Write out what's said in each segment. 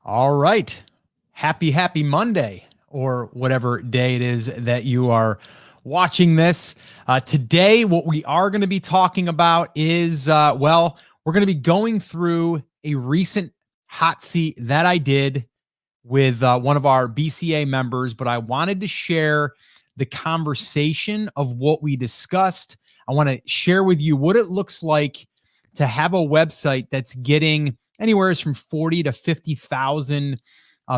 All right. Happy Monday, or whatever day it is that you are watching this. Today, what we are going to be talking about is, we're going to be going through a recent hot seat that I did with one of our BCA members, but I wanted to share the conversation of what we discussed. I want to share with you what it looks like to have a website that's getting anywhere from 40 to 50,000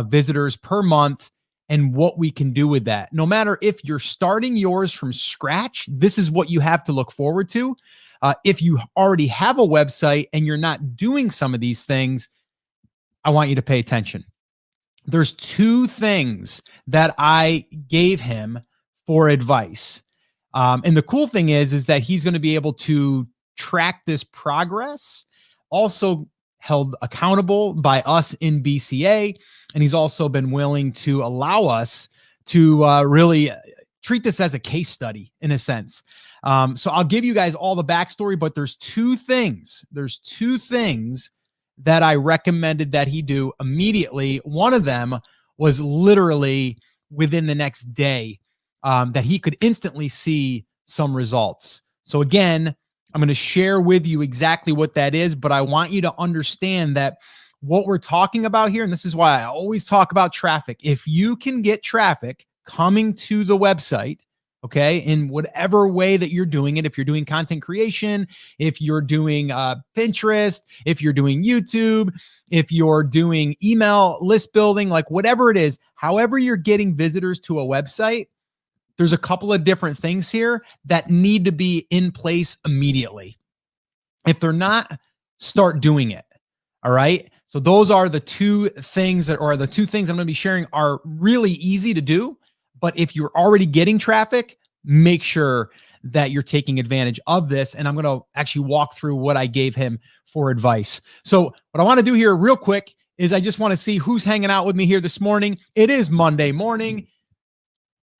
visitors per month, and what we can do with that. No matter if you're starting yours from scratch, this is what you have to look forward to. If you already have a website and you're not doing some of these things, I want you to pay attention. There's two things that I gave him for advice. And the cool thing is that he's going to be able to track this progress, also held accountable by us in BCA. And he's also been willing to allow us to really treat this as a case study in a sense. So I'll give you guys all the backstory, but there's two things that I recommended that he do immediately. One of them was literally within the next day, that he could instantly see some results. So again, I'm going to share with you exactly what that is, but I want you to understand that what we're talking about here, and this is why I always talk about traffic. If you can get traffic coming to the website, okay, in whatever way that you're doing it, if you're doing content creation, if you're doing Pinterest, if you're doing YouTube, if you're doing email list building, like whatever it is, however you're getting visitors to a website, there's a couple of different things here that need to be in place immediately. If they're not, start doing it. All right. So those are the two things I'm going to be sharing are really easy to do. But if you're already getting traffic, make sure that you're taking advantage of this. And I'm going to actually walk through what I gave him for advice. So what I want to do here real quick is I just want to see who's hanging out with me here this morning. It is Monday morning.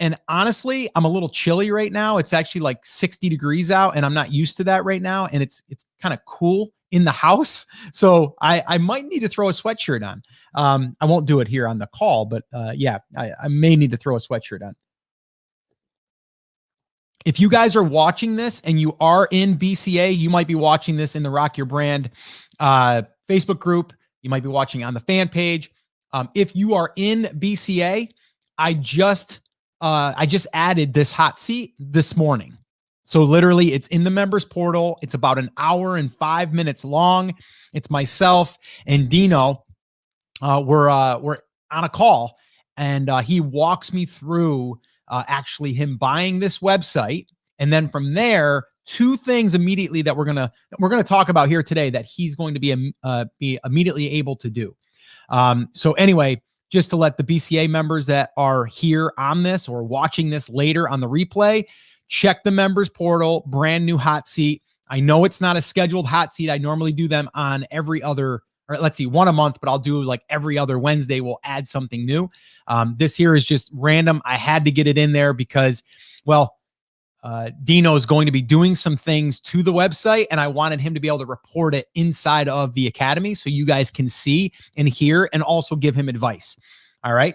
And honestly, I'm a little chilly right now. It's actually like 60 degrees out, and I'm not used to that right now. And it's kind of cool in the house. So I might need to throw a sweatshirt on. I won't do it here on the call, but yeah, I may need to throw a sweatshirt on. If you guys are watching this and you are in BCA, you might be watching this in the Rock Your Brand Facebook group. You might be watching on the fan page. If you are in BCA, I just added this hot seat this morning. So literally it's in the members portal. It's about an hour and 5 minutes long. It's myself and Dino. We're on a call, and he walks me through actually him buying this website. And then from there, two things immediately that we're going to talk about here today that he's going to be immediately able to do. So anyway, just to let the BCA members that are here on this or watching this later on the replay, check the members portal, brand new hot seat. I know it's not a scheduled hot seat. I normally do them on every other, or let's see, one a month, but I'll do like every other Wednesday. We'll add something new. This here is just random. I had to get it in there because, well, Dino is going to be doing some things to the website, and I wanted him to be able to report it inside of the academy so you guys can see and hear and also give him advice. All right.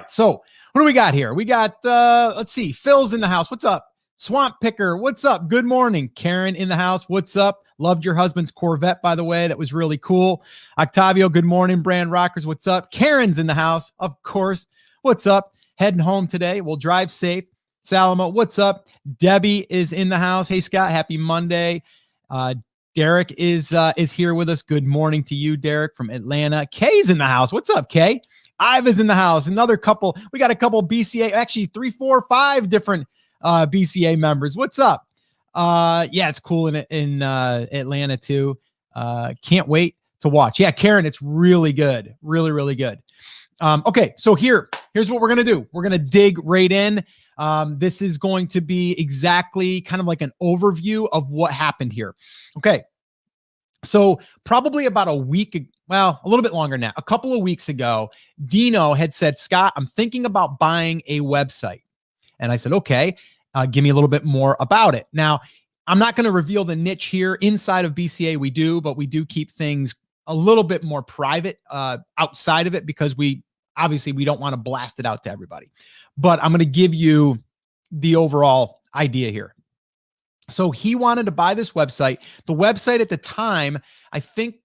So what do we got here? We got, let's see, Phil's in the house. What's up? Swamp Picker. What's up? Good morning. Karen in the house. What's up? Loved your husband's Corvette, by the way. That was really cool. Octavio, good morning. Brand Rockers. What's up? Karen's in the house. Of course. What's up? Heading home today. We'll drive safe. Salama, what's up? Debbie is in the house. Hey, Scott, happy Monday. Derek is here with us. Good morning to you, Derek, from Atlanta. Kay's in the house. What's up, Kay? Iva's in the house. Another couple. We got a couple BCA, actually 3, 4, 5 different BCA members. What's up? Yeah, it's cool in Atlanta too. Can't wait to watch. Yeah, Karen, it's really good. Really, really good. Okay, so here's what we're going to do. We're going to dig right in. This is going to be exactly kind of like an overview of what happened here. Okay. So probably about a week, well, a little bit longer now, a couple of weeks ago, Dino had said, Scott, I'm thinking about buying a website. And I said, okay, give me a little bit more about it. Now, I'm not going to reveal the niche here inside of BCA. We do, but we do keep things a little bit more private outside of it, because we don't want to blast it out to everybody. But I'm going to give you the overall idea here. So he wanted to buy this website. The website at the time, I think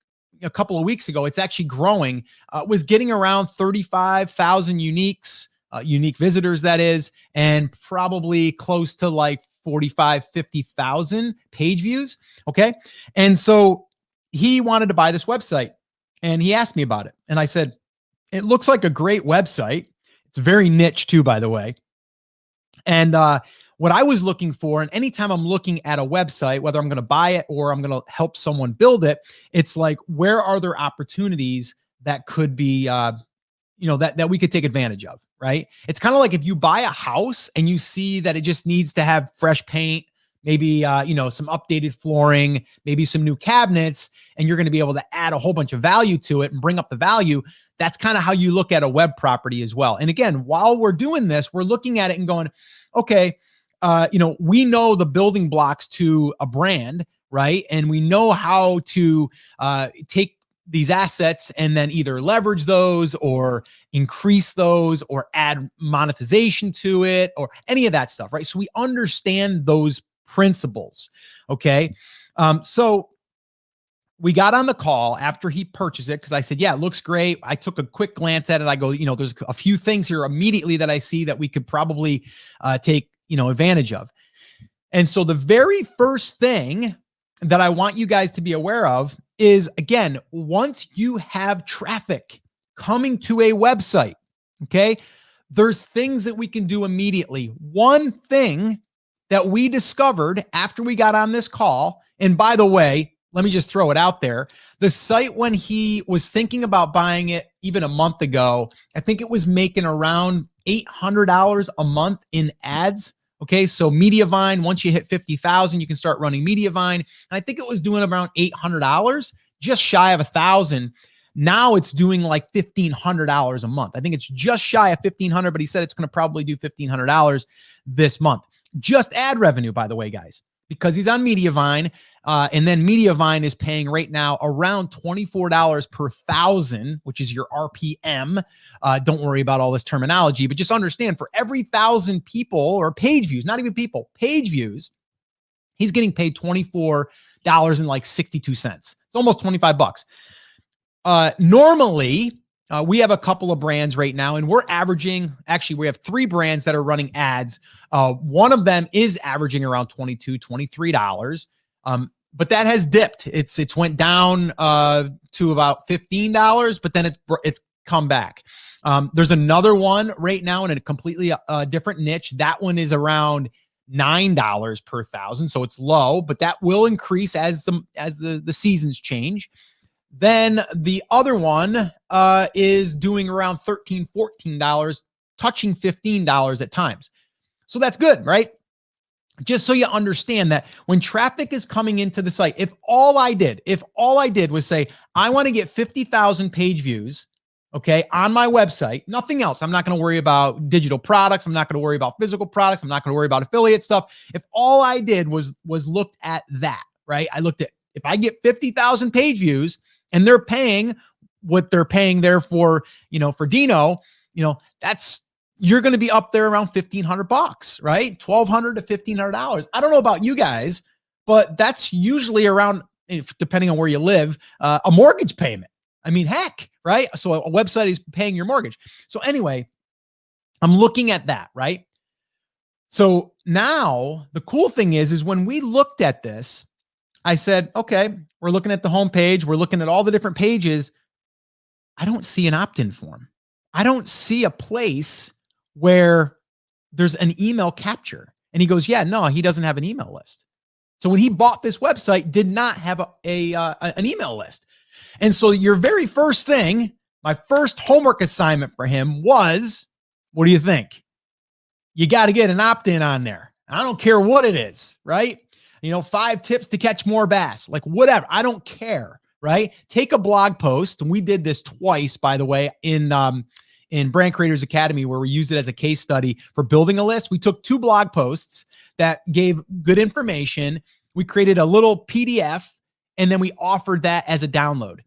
a couple of weeks ago, it's actually growing, was getting around 35,000 uniques, unique visitors, that is, and probably close to like 45, 50,000 page views. Okay. And so he wanted to buy this website and he asked me about it. And I said, it looks like a great website. It's very niche too, by the way. And what I was looking for, and anytime I'm looking at a website, whether I'm going to buy it or I'm going to help someone build it, it's like, where are there opportunities that could be, that we could take advantage of, right? It's kind of like if you buy a house and you see that it just needs to have fresh paint, maybe, some updated flooring, maybe some new cabinets, and you're going to be able to add a whole bunch of value to it and bring up the value. That's kind of how you look at a web property as well. And again, while we're doing this, we're looking at it and going, okay, we know the building blocks to a brand, right? And we know how to take these assets and then either leverage those or increase those or add monetization to it or any of that stuff, right? So we understand those principles. Okay. So we got on the call after he purchased it, because I said, yeah, it looks great. I took a quick glance at it. I go, there's a few things here immediately that I see that we could probably take, advantage of. And so the very first thing that I want you guys to be aware of is, again, once you have traffic coming to a website, okay, there's things that we can do immediately. One thing that we discovered after we got on this call, and by the way, let me just throw it out there. The site, when he was thinking about buying it even a month ago, I think it was making around $800 a month in ads. Okay. So Mediavine, once you hit 50,000, you can start running Mediavine. And I think it was doing around $800, just shy of 1,000. Now it's doing like $1,500 a month. I think it's just shy of 1,500, but he said it's going to probably do $1,500 this month. Just ad revenue, by the way, guys, because he's on Mediavine. And then Mediavine is paying right now around $24 per thousand, which is your RPM. Don't worry about all this terminology, but just understand, for every 1,000 people or page views, not even people, page views, he's getting paid $24.62. It's almost 25 bucks. Normally, we have a couple of brands right now, and we're averaging, actually, we have 3 brands that are running ads. One of them is averaging around $22, $23. But that has dipped. It's went down to about $15, but then it's come back. There's another one right now in a completely different niche. That one is around $9 per thousand, so it's low, but that will increase as the seasons change. Then the other one is doing around $13, $14, touching $15 at times. So that's good, right? Just so you understand that when traffic is coming into the site, if all I did was say, I want to get 50,000 page views, okay, on my website, nothing else. I'm not going to worry about digital products. I'm not going to worry about physical products. I'm not going to worry about affiliate stuff. If all I did was looked at that, right? I looked at, if I get 50,000 page views and they're paying what they're paying there for, for Dino, you're going to be up there around $1,500, right? $1,200 to $1,500. I don't know about you guys, but that's usually around, depending on where you live, a mortgage payment. I mean, heck, right? So a website is paying your mortgage. So anyway, I'm looking at that, right? So now the cool thing is when we looked at this, I said, okay, we're looking at the homepage. We're looking at all the different pages. I don't see an opt-in form. I don't see a place where there's an email capture. And he goes, yeah, no, he doesn't have an email list. So when he bought this website, did not have an email list. And so your very first thing, my first homework assignment for him was, what do you think? You got to get an opt-in on there. I don't care what it is, right? 5 tips to catch more bass, like whatever. I don't care, right? Take a blog post. And we did this twice, by the way, in Brand Creators Academy, where we used it as a case study for building a list. We took 2 blog posts that gave good information. We created a little PDF, and then we offered that as a download.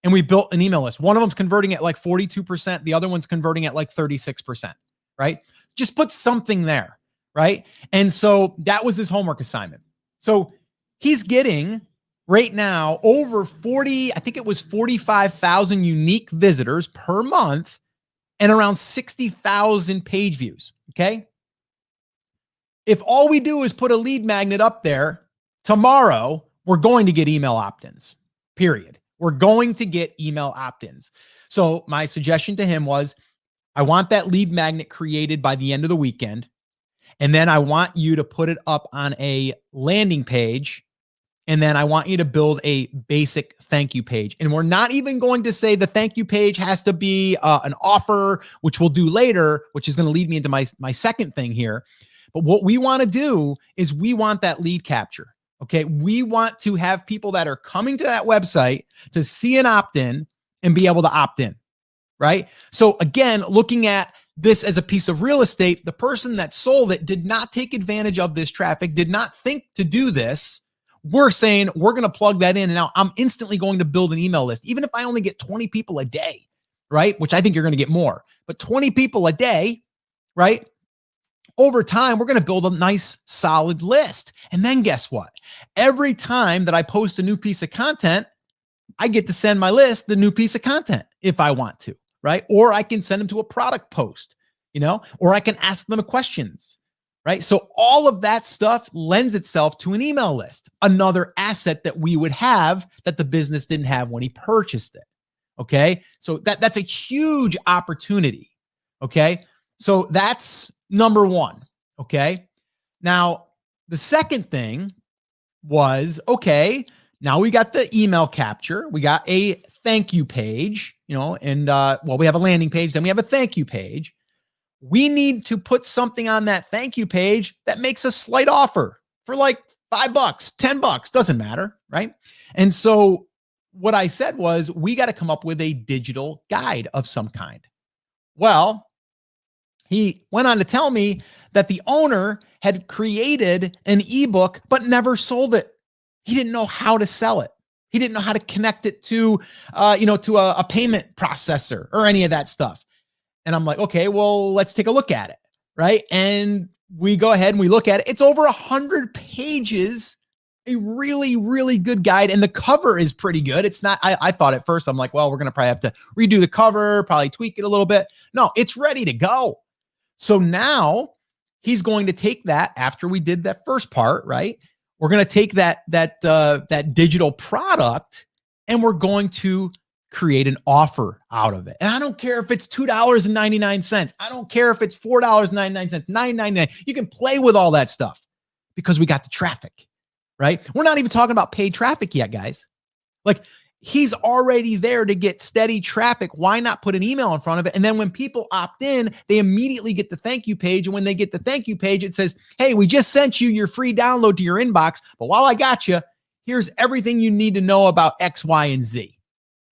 and we built an email list. One of them's converting at like 42%. The other one's converting at like 36%, right? Just put something there, right? And so that was his homework assignment. So he's getting right now over 40, I think it was 45,000 unique visitors per month and around 60,000 page views, okay? If all we do is put a lead magnet up there, tomorrow we're going to get email opt-ins, period. We're going to get email opt-ins. So my suggestion to him was, I want that lead magnet created by the end of the weekend. And then I want you to put it up on a landing page. And then I want you to build a basic thank you page. And we're not even going to say the thank you page has to be an offer, which we'll do later, which is going to lead me into my second thing here. But what we want to do is we want that lead capture. Okay. We want to have people that are coming to that website to see an opt-in and be able to opt in. Right. So again, looking at this as a piece of real estate, the person that sold it did not take advantage of this traffic, did not think to do this. We're saying we're going to plug that in. And now I'm instantly going to build an email list, even if I only get 20 people a day, right? Which I think you're going to get more, but 20 people a day, right? Over time, we're going to build a nice, solid list. And then guess what? Every time that I post a new piece of content, I get to send my list the new piece of content if I want to, right? Or I can send them to a product post, or I can ask them questions, right? So all of that stuff lends itself to an email list, another asset that we would have that the business didn't have when he purchased it. Okay. So that's a huge opportunity. Okay. So that's number one. Okay. Now, the second thing was, okay, now we got the email capture. We got a thank you page, and we have a landing page, then we have a thank you page. We need to put something on that thank you page that makes a slight offer for like $5, $10, doesn't matter. Right. And so what I said was, we got to come up with a digital guide of some kind. Well, he went on to tell me that the owner had created an ebook, but never sold it. He didn't know how to sell it. He didn't know how to connect it to, to a payment processor or any of that stuff. And I'm like, okay, well, let's take a look at it. Right. And we go ahead and we look at it. It's over 100 pages, a really, really good guide. And the cover is pretty good. It's not, I thought at first, I'm like, well, we're going to probably have to redo the cover, probably tweak it a little bit. No, it's ready to go. So now he's going to take that after we did that first part, right? We're going to take that digital product and we're going to create an offer out of it. And I don't care if it's $2.99. I don't care if it's $4.99, $9.99. You can play with all that stuff because we got the traffic, right? We're not even talking about paid traffic yet, guys. Like, he's already there to get steady traffic. Why not put an email in front of it? And then when people opt in, they immediately get the thank you page. And when they get the thank you page, it says, hey, we just sent you your free download to your inbox. But while I got you, here's everything you need to know about X, Y, and Z.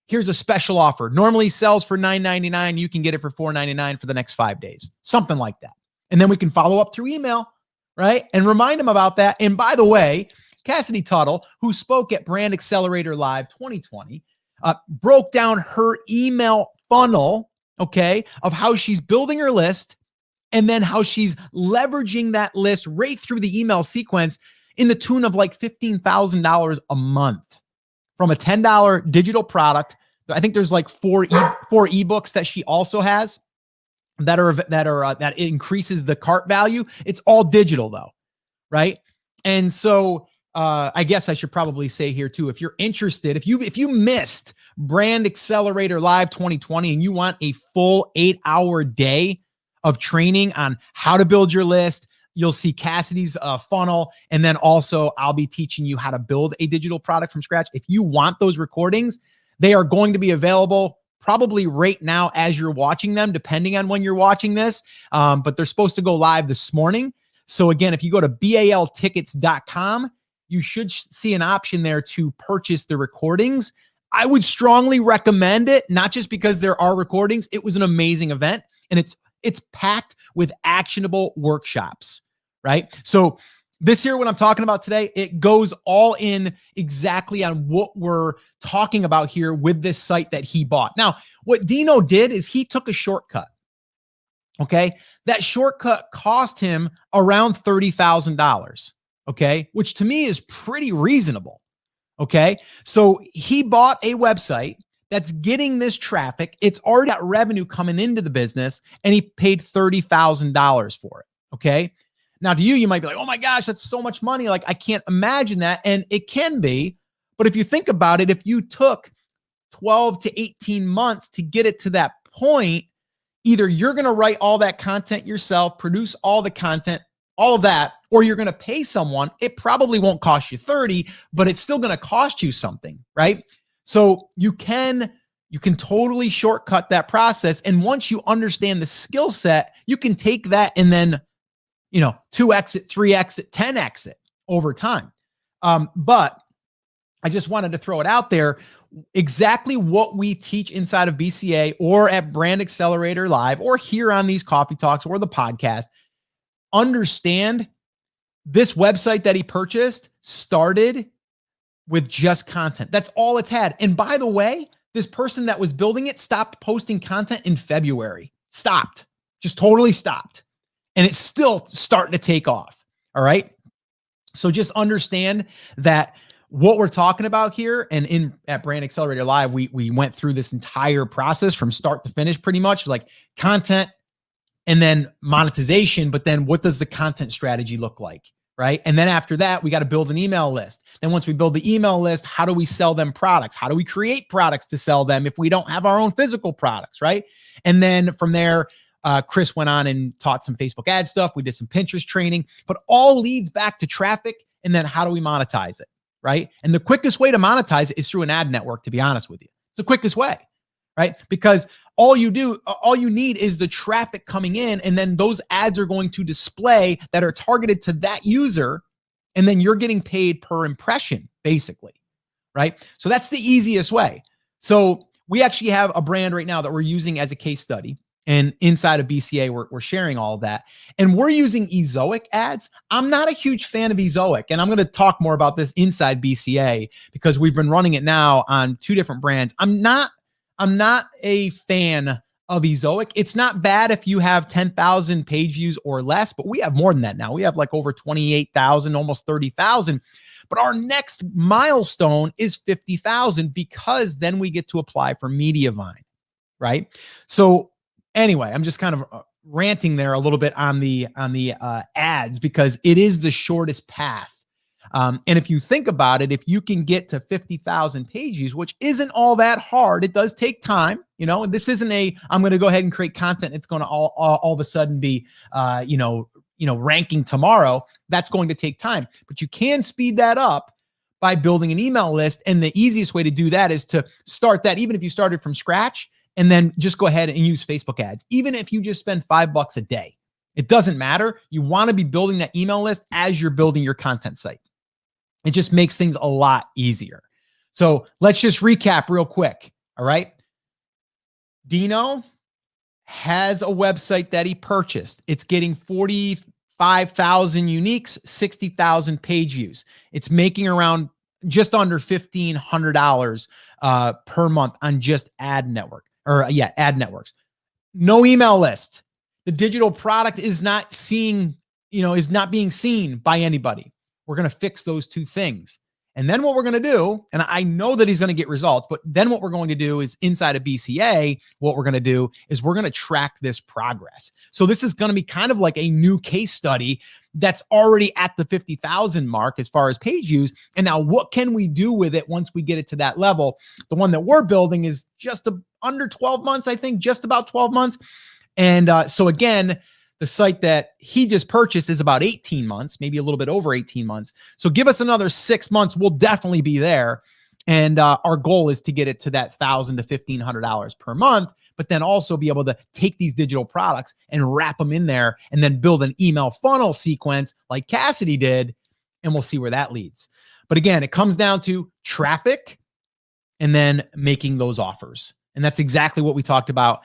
Here's a special offer. Normally sells for $9.99. You can get it for $4.99 for the next 5 days, something like that. And then we can follow up through email, right? And remind them about that. And by the way, Cassidy Tuttle, who spoke at Brand Accelerator Live 2020, broke down her email funnel, okay, of how she's building her list and then how she's leveraging that list right through the email sequence in the tune of like $15,000 a month from a $10 digital product. I think there's like four ebooks that she also has that increases the cart value. It's all digital though, right? And so I guess I should probably say here too, if you're interested, if you missed Brand Accelerator Live 2020 and you want a full 8-hour day of training on how to build your list, you'll see Cassidy's funnel. And then also I'll be teaching you how to build a digital product from scratch. If you want those recordings, they are going to be available probably right now as you're watching them, depending on when you're watching this. But they're supposed to go live this morning. So again, if you go to baltickets.com, you should see an option there to purchase the recordings. I would strongly recommend it, not just because there are recordings. It was an amazing event and it's packed with actionable workshops, right? So this here, what I'm talking about today, it goes all in exactly on what we're talking about here with this site that he bought. Now, what Dino did is he took a shortcut. Okay. That shortcut cost him around $30,000. Okay. Which to me is pretty reasonable. Okay. So he bought a website that's getting this traffic. It's already got revenue coming into the business and he paid $30,000 for it. Okay. Now to you might be like, oh my gosh, that's so much money. Like I can't imagine that. And it can be, but if you think about it, if you took 12 to 18 months to get it to that point, either you're going to write all that content yourself, produce all the content, all of that, or you're going to pay someone. It probably won't cost you 30, but it's still going to cost you something, right? So you can totally shortcut that process. And once you understand the skill set, you can take that and then, 2x it, 3x it, 10x it over time. But I just wanted to throw it out there. Exactly what we teach inside of BCA or at Brand Accelerator Live or here on these coffee talks or the podcast. Understand this website that he purchased started with just content. That's all it's had. And by the way, this person that was building it stopped posting content in February. Stopped. Just totally stopped. And it's still starting to take off. All right. So just understand that what we're talking about here, and at Brand Accelerator Live, we went through this entire process from start to finish, pretty much like content and then monetization. But then what does the content strategy look like? Right. And then after that, we got to build an email list. Then once we build the email list, how do we sell them products? How do we create products to sell them if we don't have our own physical products? Right. And then from there, Chris went on and taught some Facebook ad stuff. We did some Pinterest training, but all leads back to traffic. And then how do we monetize it? Right. And the quickest way to monetize it is through an ad network, to be honest with you. It's the quickest way, right? Because all you need is the traffic coming in, and then those ads are going to display that are targeted to that user. And then you're getting paid per impression, basically. Right. So that's the easiest way. So we actually have a brand right now that we're using as a case study. And inside of BCA, we're sharing all of that. And we're using Ezoic ads. I'm not a huge fan of Ezoic. And I'm going to talk more about this inside BCA because we've been running it now on 2 different brands. I'm not a fan of Ezoic. It's not bad if you have 10,000 page views or less, but we have more than that now. We have like over 28,000, almost 30,000. But our next milestone is 50,000 because then we get to apply for Mediavine, right? So anyway, I'm just kind of ranting there a little bit on the ads because it is the shortest path. And if you think about it, if you can get to 50,000 page views, which isn't all that hard, it does take time. This isn't I'm going to go ahead and create content. It's going to all of a sudden be, ranking tomorrow. That's going to take time, but you can speed that up by building an email list. And the easiest way to do that is to start that, even if you started from scratch, and then just go ahead and use Facebook ads. Even if you just spend $5 a day, it doesn't matter. You want to be building that email list as you're building your content site. It just makes things a lot easier. So let's just recap real quick. All right. Dino has a website that he purchased. It's getting 45,000 uniques, 60,000 page views. It's making around just under $1,500 per month on just ad networks. No email list. The digital product is not being seen by anybody. We're going to fix those 2 things. And then what we're going to do, and I know that he's going to get results, but then what we're going to do is inside of BCA, what we're going to do is we're going to track this progress. So this is going to be kind of like a new case study that's already at the 50,000 mark as far as page views. And now what can we do with it once we get it to that level? The one that we're building is just under 12 months, I think, just about 12 months. And so again, the site that he just purchased is about 18 months, maybe a little bit over 18 months. So give us another 6 months. We'll definitely be there. And our goal is to get it to that $1,000 to $1,500 per month, but then also be able to take these digital products and wrap them in there and then build an email funnel sequence like Cassidy did. And we'll see where that leads. But again, it comes down to traffic and then making those offers. And that's exactly what we talked about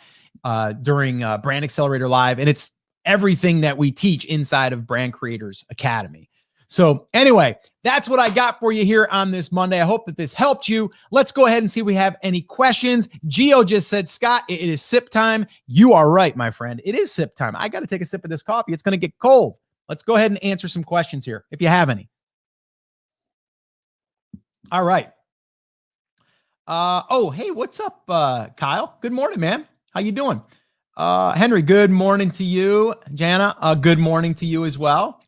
during Brand Accelerator Live. And it's everything that we teach inside of Brand Creators Academy. So anyway, that's what I got for you here on this Monday. I hope that this helped you. Let's go ahead and see if we have any questions. Gio just said, Scott, it is sip time. You are right, my friend. It is sip time. I got to take a sip of this coffee. It's going to get cold. Let's go ahead and answer some questions here, if you have any. All right. Oh, hey, what's up, Kyle? Good morning, man. How you doing? Henry, good morning to you. Jana, good morning to you as well.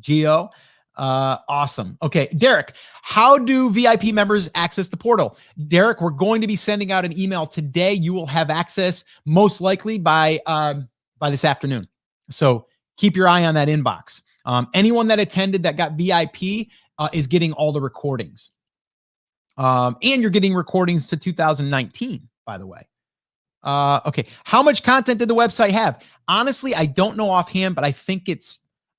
Gio, awesome. Okay, Derek, how do VIP members access the portal? Derek, we're going to be sending out an email today. You will have access most likely by this afternoon. So keep your eye on that inbox. Anyone that attended that got VIP is getting all the recordings. And you're getting recordings to 2019, by the way. Okay. How much content did the website have? Honestly, I don't know offhand, but I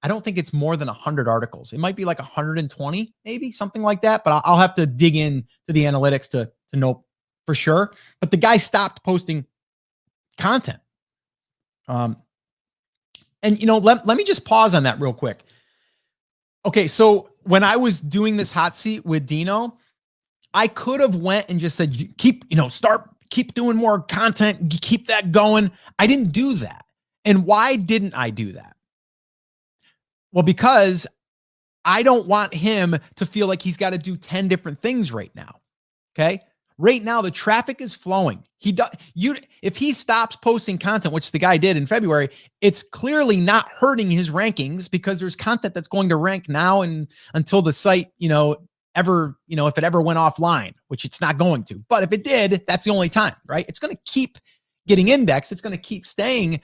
don't think it's more than 100 articles. It might be like 120, maybe something like that, but I'll have to dig in to the analytics to know for sure. But the guy stopped posting content. And let me just pause on that real quick. Okay. So when I was doing this hot seat with Dino, I could have went and just said, keep doing more content, keep that going. I didn't do that. And why didn't I do that? Well, because I don't want him to feel like he's got to do 10 different things right now. Okay. Right now, the traffic is flowing. If he stops posting content, which the guy did in February, it's clearly not hurting his rankings because there's content that's going to rank now and until the site, if it ever went offline, which it's not going to. But if it did, that's the only time, right? It's going to keep getting indexed. It's going to keep staying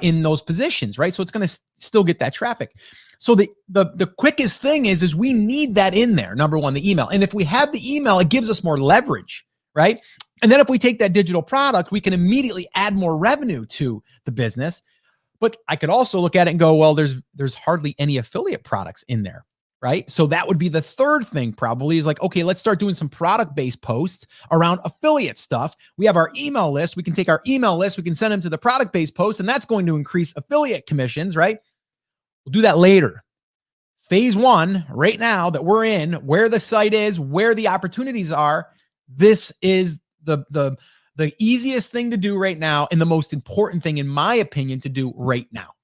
in those positions, right? So it's going to still get that traffic. So the quickest thing is we need that in there. Number one, the email. And if we have the email, it gives us more leverage, right? And then if we take that digital product, we can immediately add more revenue to the business. But I could also look at it and go, well, there's hardly any affiliate products in there. Right. So that would be the third thing probably is like, okay, let's start doing some product-based posts around affiliate stuff. We have our email list. We can take our email list. We can send them to the product-based post, and that's going to increase affiliate commissions, right? We'll do that later. Phase one right now that we're in, where the site is, where the opportunities are, this is the easiest thing to do right now and the most important thing, in my opinion, to do right now.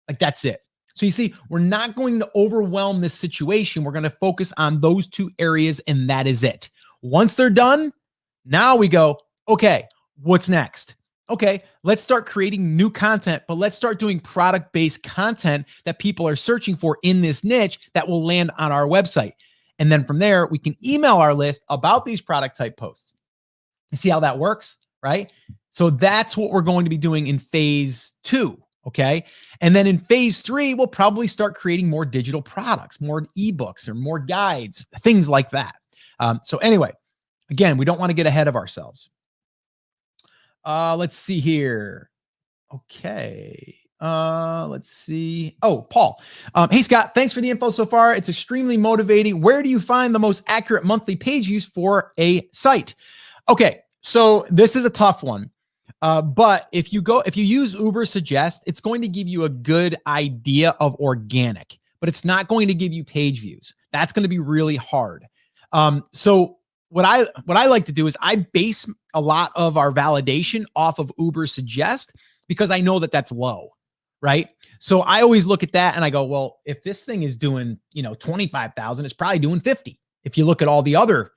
Like that's it. So you see, we're not going to overwhelm this situation. We're going to focus on those two areas, and that is it. Once they're done, now we go, okay, what's next? Okay, let's start creating new content, but let's start doing product-based content that people are searching for in this niche that will land on our website. And then from there, we can email our list about these product type posts. You see how that works, right? So that's what we're going to be doing in phase 2. Okay. And then in phase 3, we'll probably start creating more digital products, more ebooks or more guides, things like that. So anyway, again, we don't want to get ahead of ourselves. Let's see here. Okay. Let's see. Oh, Paul. Hey, Scott, thanks for the info so far. It's extremely motivating. Where do you find the most accurate monthly page views for a site? Okay. So this is a tough one. But if you use Ubersuggest, it's going to give you a good idea of organic, but it's not going to give you page views. That's going to be really hard. So what I like to do is I base a lot of our validation off of Ubersuggest because I know that that's low, right? So I always look at that and I go, well, if this thing is doing, 25,000, it's probably doing 50. If you look at all the other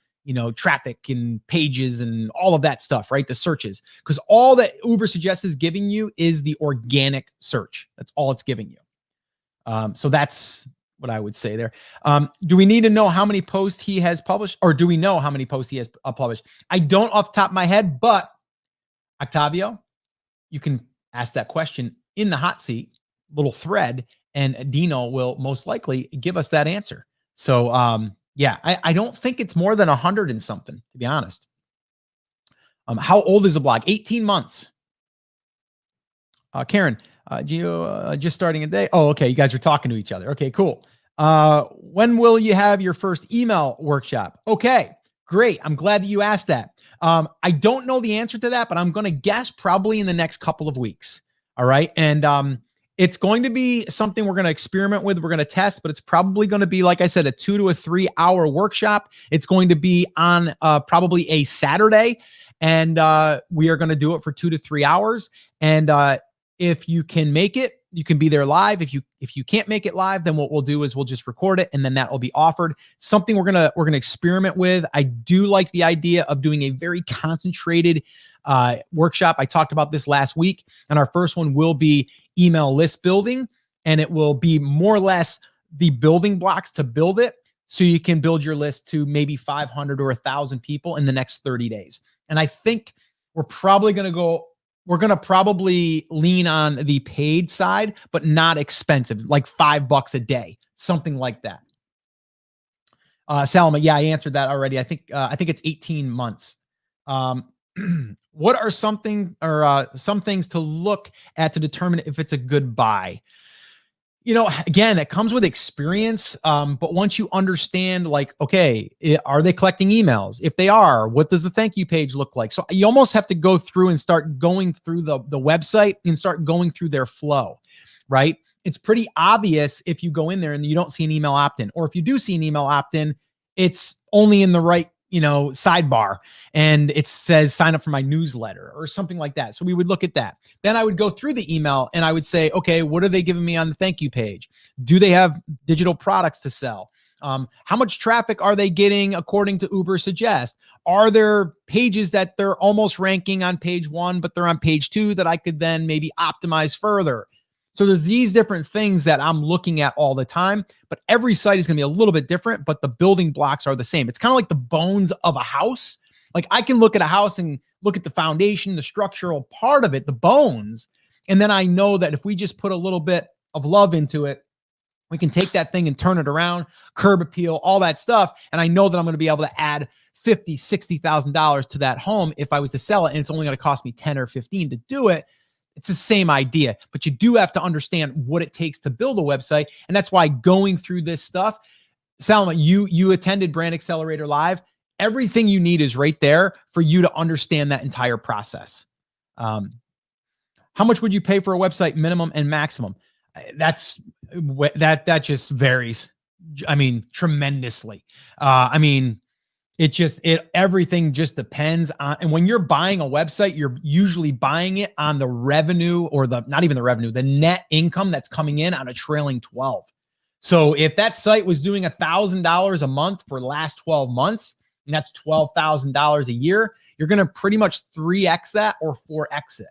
traffic and pages and all of that stuff, right? The searches, because all that Ubersuggest is giving you is the organic search. That's all it's giving you. So that's what I would say there. Do we need to know how many posts he has published, or do we know how many posts he has published? I don't off the top of my head, but Octavio, you can ask that question in the hot seat little thread, and Dino will most likely give us that answer. So, yeah, I don't think it's more than 100 and something, to be honest. How old is the blog? 18 months. Karen, Gio, just starting a day. Oh, okay. You guys are talking to each other. Okay, cool. When will you have your first email workshop? Okay, great. I'm glad that you asked that. I don't know the answer to that, but I'm going to guess probably in the next couple of weeks. All right. And It's going to be something we're going to experiment with. We're going to test, but it's probably going to be, like I said, a 2 to 3 hour workshop. It's going to be on probably a Saturday, and we are going to do it for 2 to 3 hours. And if you can make it, you can be there live. If you can't make it live, then what we'll do is we'll just record it, and then that will be offered. Something we're gonna experiment with. I do like the idea of doing a very concentrated workshop. I talked about this last week, and our first one will be email list building, and it will be more or less the building blocks to build it, so you can build your list to maybe 500 or 1,000 people in the next 30 days. And I think we're probably going to probably lean on the paid side, but not expensive, like $5 a day, something like that. Salma, yeah, I answered that already. I think it's 18 months. What are some things to look at to determine if it's a good buy? Again, it comes with experience. But once you understand, like, okay, are they collecting emails? If they are, what does the thank you page look like? So you almost have to go through and start going through the website and start going through their flow, right? It's pretty obvious if you go in there and you don't see an email opt-in, or if you do see an email opt-in, it's only in the right, sidebar, and it says sign up for my newsletter or something like that. So we would look at that. Then I would go through the email and I would say, okay, what are they giving me on the thank you page? Do they have digital products to sell? How much traffic are they getting according to Uber Suggest? Are there pages that they're almost ranking on page 1, but they're on page 2 that I could then maybe optimize further? So there's these different things that I'm looking at all the time, but every site is going to be a little bit different, but the building blocks are the same. It's kind of like the bones of a house. Like, I can look at a house and look at the foundation, the structural part of it, the bones. And then I know that if we just put a little bit of love into it, we can take that thing and turn it around, curb appeal, all that stuff. And I know that I'm going to be able to add $50,000, $60,000 to that home if I was to sell it. And it's only going to cost me 10 or 15 to do it. It's the same idea, but you do have to understand what it takes to build a website. And that's why going through this stuff, Salma, you attended Brand Accelerator Live. Everything you need is right there for you to understand that entire process. How much would you pay for a website, minimum and maximum? That just varies. I mean, tremendously. Everything just depends on, and when you're buying a website, you're usually buying it on the revenue, or not even the revenue, the net income that's coming in on a trailing 12. So if that site was doing $1,000 a month for the last 12 months, and that's $12,000 a year, you're going to pretty much 3x that or 4x it,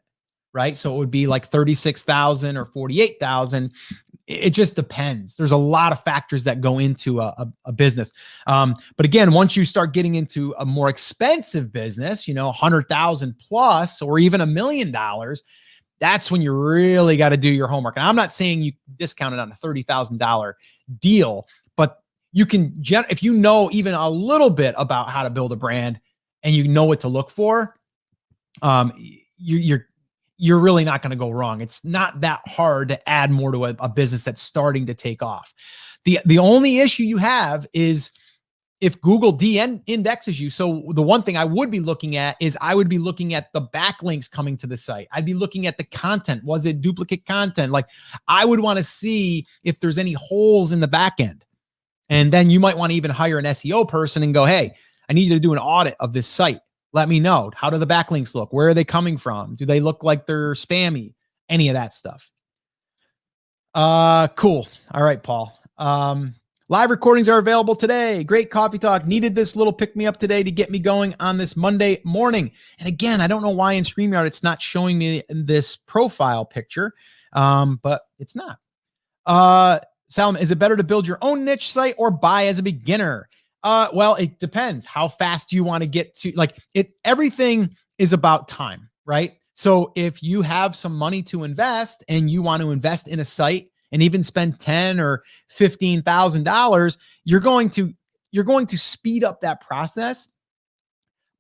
right? So it would be like 36,000 or 48,000. It just depends. There's a lot of factors that go into a business. But again, once you start getting into a more expensive business, 100,000 plus, or even $1 million, that's when you really got to do your homework. And I'm not saying you discount it on a $30,000 deal, but you can, if you know even a little bit about how to build a brand and you know what to look for, you're really not going to go wrong. It's not that hard to add more to a business that's starting to take off. The only issue you have is if Google de-indexes you. So the one thing I would be looking at is I would be looking at the backlinks coming to the site. I'd be looking at the content. Was it duplicate content? Like, I would want to see if there's any holes in the back end. And then you might want to even hire an SEO person and go, hey, I need you to do an audit of this site. Let me know. How do the backlinks look? Where are they coming from? Do they look like they're spammy? Any of that stuff. Cool. All right, Paul. Live recordings are available today. Great coffee talk. Needed this little pick me up today to get me going on this Monday morning. And again, I don't know why in StreamYard it's not showing me this profile picture, but it's not. Salma, is it better to build your own niche site or buy as a beginner? Well, it depends. How fast do you want to get to, everything is about time, right? So if you have some money to invest and you want to invest in a site and even spend $10,000 or $15,000, you're going to speed up that process.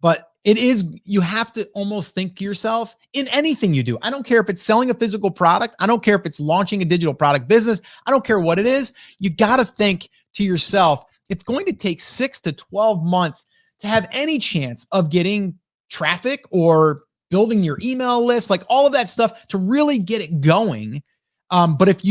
But you have to almost think to yourself in anything you do. I don't care if it's selling a physical product. I don't care if it's launching a digital product business. I don't care what it is. You got to think to yourself, it's going to take 6 to 12 months to have any chance of getting traffic or building your email list, like all of that stuff to really get it going. But if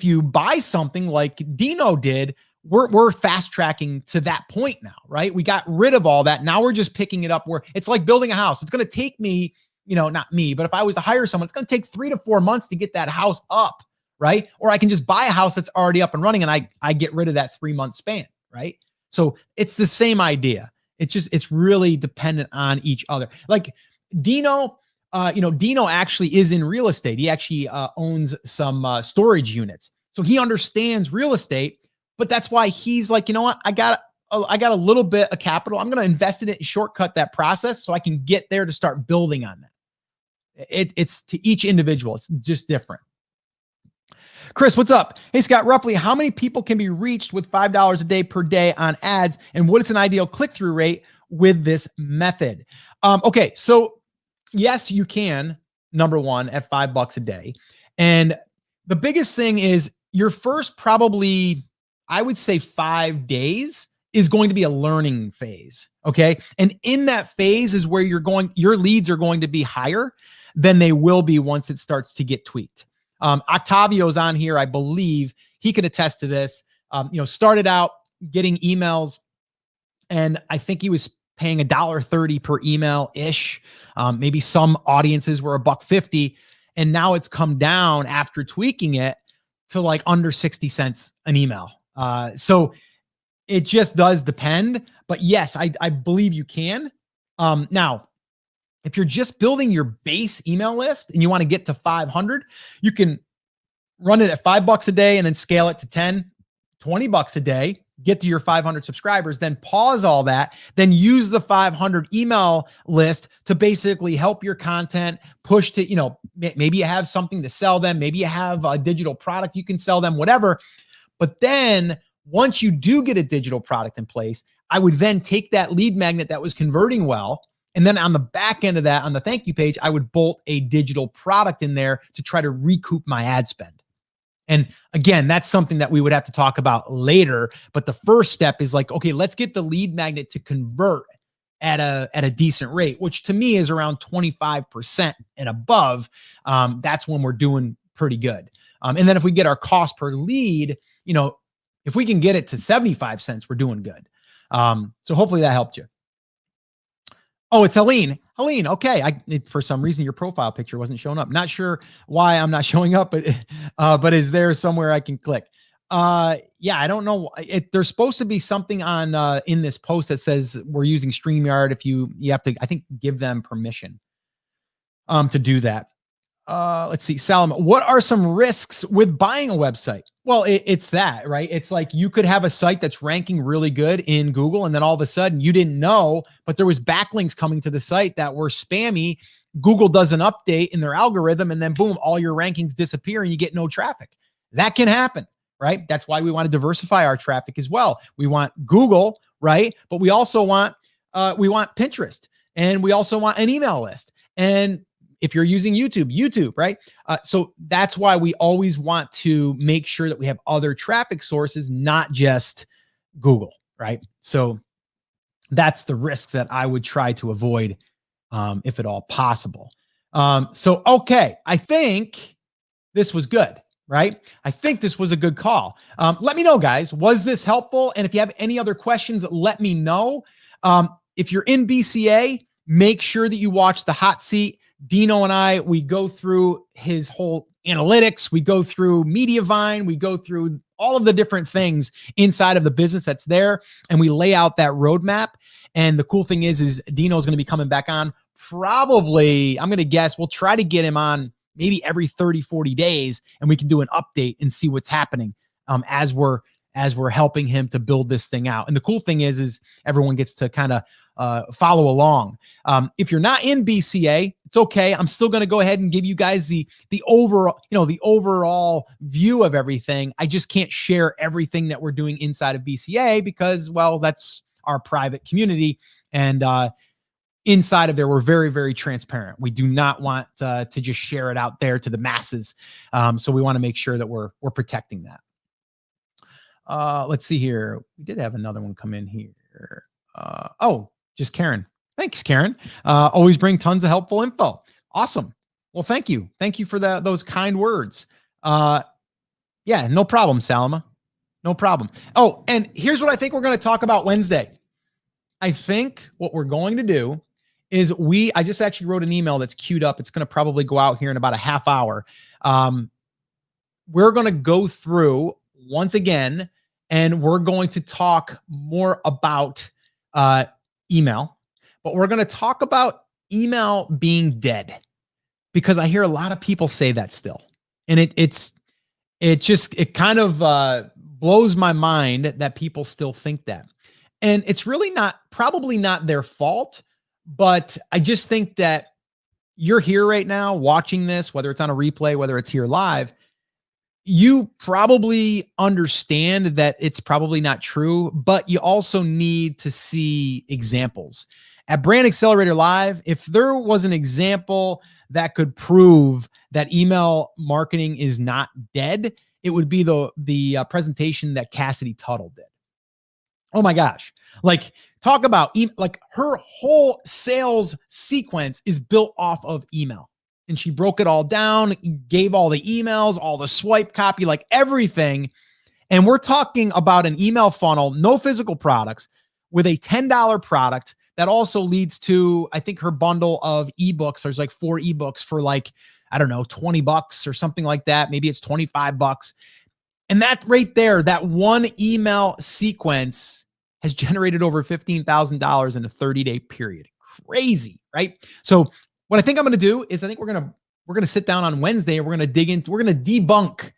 you buy something like Dino did, we're fast tracking to that point now, right? We got rid of all that. Now we're just picking it up where it's like building a house. It's going to take me, not me, but if I was to hire someone, it's going to take 3 to 4 months to get that house up, right? Or I can just buy a house that's already up and running and I get rid of that 3-month span, right? So it's the same idea. It's really dependent on each other. Like Dino, Dino actually is in real estate. He actually owns some storage units. So he understands real estate, but that's why he's like, you know what? I got a little bit of capital. I'm going to invest in it and shortcut that process so I can get there to start building on that. It's to each individual. It's just different. Chris, what's up? Hey, Scott, roughly how many people can be reached with $5 a day per day on ads? And what is an ideal click-through rate with this method? Okay, so yes, you can, number one, at $5 a day. And the biggest thing is your first probably, I would say 5 days is going to be a learning phase. Okay. And in that phase is where your leads are going to be higher than they will be once it starts to get tweaked. Octavio's on here. I believe he could attest to this. Started out getting emails and I think he was paying $1.30 per email ish. Maybe some audiences were $1.50 and now it's come down after tweaking it to like under 60 cents an email. So it just does depend, but yes, I believe you can. Now, if you're just building your base email list and you want to get to 500, you can run it at $5 a day and then scale it to 10, $20 a day, get to your 500 subscribers, then pause all that, then use the 500 email list to basically help your content push to, maybe you have something to sell them. Maybe you have a digital product you can sell them, whatever. But then once you do get a digital product in place, I would then take that lead magnet that was converting well. And then on the back end of that, on the thank you page, I would bolt a digital product in there to try to recoup my ad spend. And again, that's something that we would have to talk about later. But the first step is like, okay, let's get the lead magnet to convert at a decent rate, which to me is around 25% and above. That's when we're doing pretty good. And then if we get our cost per lead, if we can get it to 75 cents, we're doing good. So hopefully that helped you. Oh, it's Helene. Helene, okay. For some reason, your profile picture wasn't showing up. Not sure why I'm not showing up, but is there somewhere I can click? Yeah, I don't know. There's supposed to be something on in this post that says we're using StreamYard. If you have to, I think, give them permission to do that. Let's see, Salem, what are some risks with buying a website? Well, it's that, right? It's like you could have a site that's ranking really good in Google, and then all of a sudden you didn't know, but there was backlinks coming to the site that were spammy. Google does an update in their algorithm, and then boom, all your rankings disappear and you get no traffic. That can happen, right? That's why we want to diversify our traffic as well. We want Google, right? But we also want Pinterest, and we also want an email list. And if you're using YouTube, right? So that's why we always want to make sure that we have other traffic sources, not just Google, right? So that's the risk that I would try to avoid if at all possible. Okay, I think this was good, right? I think this was a good call. Let me know, guys, was this helpful? And if you have any other questions, let me know. If you're in BCA, make sure that you watch the hot seat. Dino and I, we go through his whole analytics. We go through Mediavine. We go through all of the different things inside of the business that's there. And we lay out that roadmap. And the cool thing is Dino's going to be coming back on probably, I'm going to guess, we'll try to get him on maybe every 30, 40 days. And we can do an update and see what's happening as we're helping him to build this thing out. And the cool thing is everyone gets to kind of follow along. If you're not in BCA, it's okay. I'm still going to go ahead and give you guys the overall view of everything. I just can't share everything that we're doing inside of BCA because, well, that's our private community. And inside of there, we're very, very transparent. We do not want to just share it out there to the masses. So we want to make sure that we're protecting that. Let's see here. We did have another one come in here. Just Karen. Thanks, Karen. Always bring tons of helpful info. Awesome. Well, thank you. Thank you for those kind words. Yeah, no problem, Salma. No problem. Oh, and here's what I think we're going to talk about Wednesday. I think what we're going to do is I just actually wrote an email that's queued up. It's going to probably go out here in about a half hour. We're going to go through once again, and we're going to talk more about email, but we're going to talk about email being dead, because I hear a lot of people say that still. And it kind of blows my mind that people still think that. And it's really probably not their fault, but I just think that you're here right now watching this, whether it's on a replay, whether it's here live, you probably understand that it's probably not true, but you also need to see examples. At Brand Accelerator Live, if there was an example that could prove that email marketing is not dead, it would be the presentation that Cassidy Tuttle did. Oh my gosh. Like, talk about like her whole sales sequence is built off of email. And she broke it all down, gave all the emails, all the swipe copy, like everything. And we're talking about an email funnel, no physical products, with a $10 product that also leads to, I think her bundle of ebooks, there's like 4 ebooks for like, I don't know, $20 or something like that. Maybe it's $25. And that right there, that one email sequence has generated over $15,000 in a 30-day period. Crazy, right? So what I think I'm going to do is I think we're going to sit down on Wednesday and we're going to debunk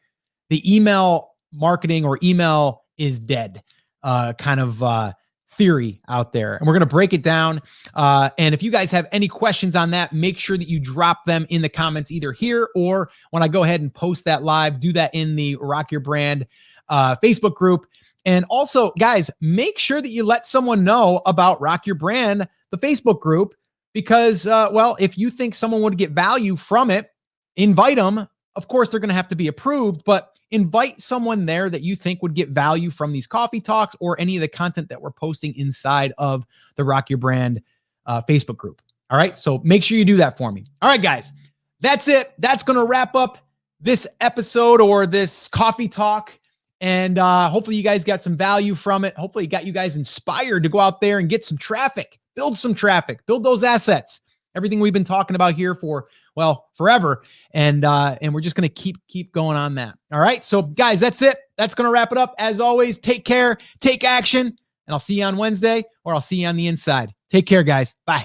the email marketing or email is dead kind of theory out there. And we're going to break it down. And if you guys have any questions on that, make sure that you drop them in the comments either here or when I go ahead and post that live, do that in the Rock Your Brand Facebook group. And also, guys, make sure that you let someone know about Rock Your Brand, the Facebook group, because, well, if you think someone would get value from it, invite them. Of course, they're going to have to be approved, but invite someone there that you think would get value from these coffee talks or any of the content that we're posting inside of the Rock Your Brand Facebook group. All right. So make sure you do that for me. All right, guys, that's it. That's going to wrap up this episode or this coffee talk. And hopefully you guys got some value from it. Hopefully it got you guys inspired to go out there and get some traffic, build some traffic, build those assets. Everything we've been talking about here for, well, forever. And we're just going to keep going on that. All right. So guys, that's it. That's going to wrap it up. As always, take care, take action, and I'll see you on Wednesday, or I'll see you on the inside. Take care, guys. Bye.